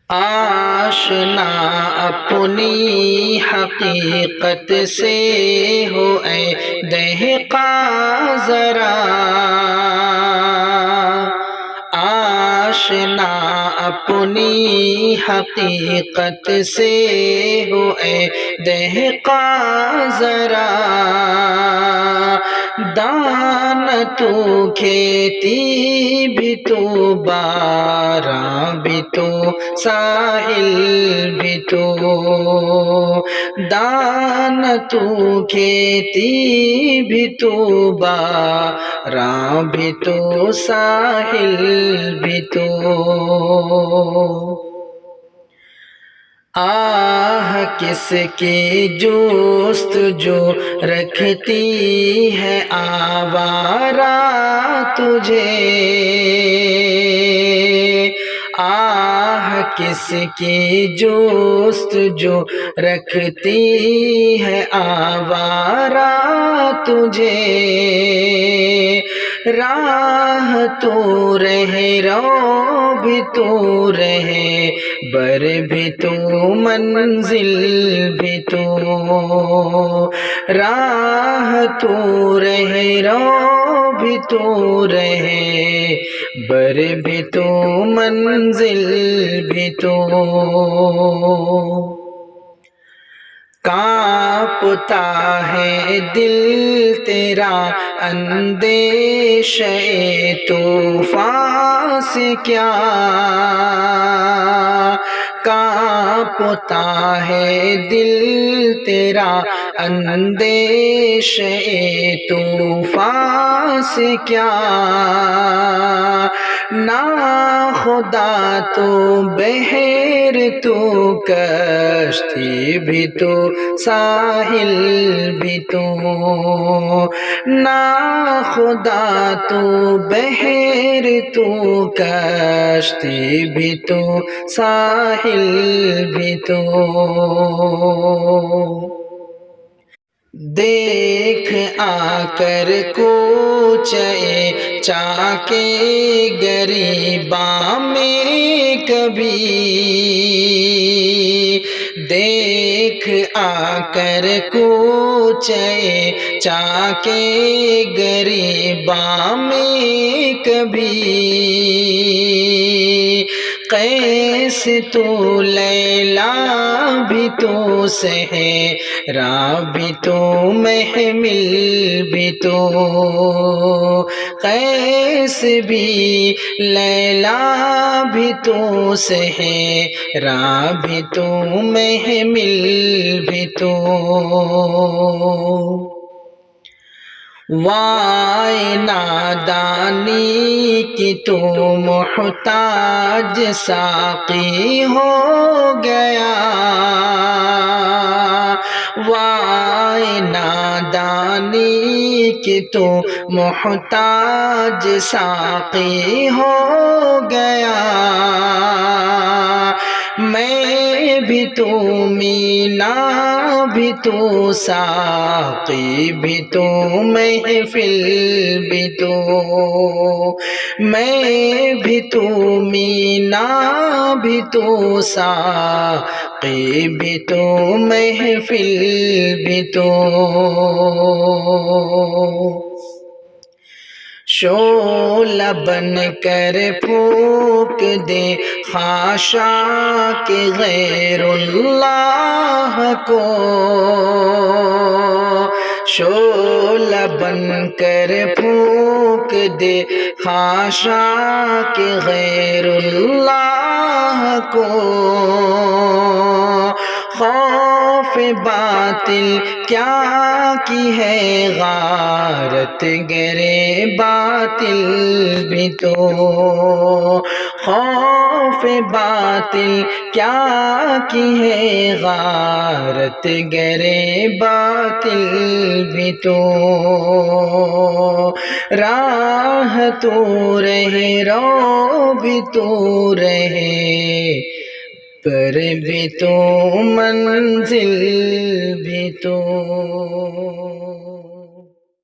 آشنا اپنی حقیقت سے ہو اے دہقاں ذرا، آشنا اپنی حقیقت سے ہو اے دہقاں ذرا، دان تو کھیتی بھی تو باراں بھی تو ساحل بھی تو، دان تو کھیتی بھی تو باراں بھی تو ساحل بھی تو، آہ کس کی جستجو رکھتی ہے آوارہ تجھے، آہ کس کی جستجو رکھتی ہے آوارہ تجھے، راہ تو رہے رو بھی تو رہے بر بھی تو منزل بھی تو، راہ تو رہے رو بھی تو رہے بر بھی تو منزل بھی تو، کانپتا ہے دل تیرا اندیشہ طوفان سے کیا، کانپتا ہے دل تیرا اندیشہ طوفان سے کیا، ناخدا تو بحر تو کشتی بھی تو ساحل بھی تو، ناخدا تو بحر تو کشتی بھی تو ساحل بھی تو، دیکھ آ کر کوچے چاکے گریباں میں کبھی، دیکھ آ کر کوچے چاکے گریباں میں کبھی، قیس تو لیلا بھی تو صحرا بھی تو محمل بھی تو، قیس بھی لیلا بھی تو صحرا بھی تو محمل بھی تو، وائے نادانی کی تو محتاج ساقی ہو گیا، وائے نادانی کی تو محتاج ساقی ہو گیا، میں بھی تو مینا بھی تو ساقی بھی تو محفل بھی تو، میں بھی تو مینا بھی تو ساقی بھی تو محفل بھی تو، شعلہ بن کر پھونک دے خاشاک غیر اللہ کو، شعلہ بن کر پھونک دے خاشاک غیر اللہ کو، خوف باطل کیا کی ہے غارت گرے باطل بھی تو، خوف باطل کیا کی ہے غارت گرے باطل بھی تو، راہ تو رہے رو بھی تو رہے پر بھی تو منزل بھی تو۔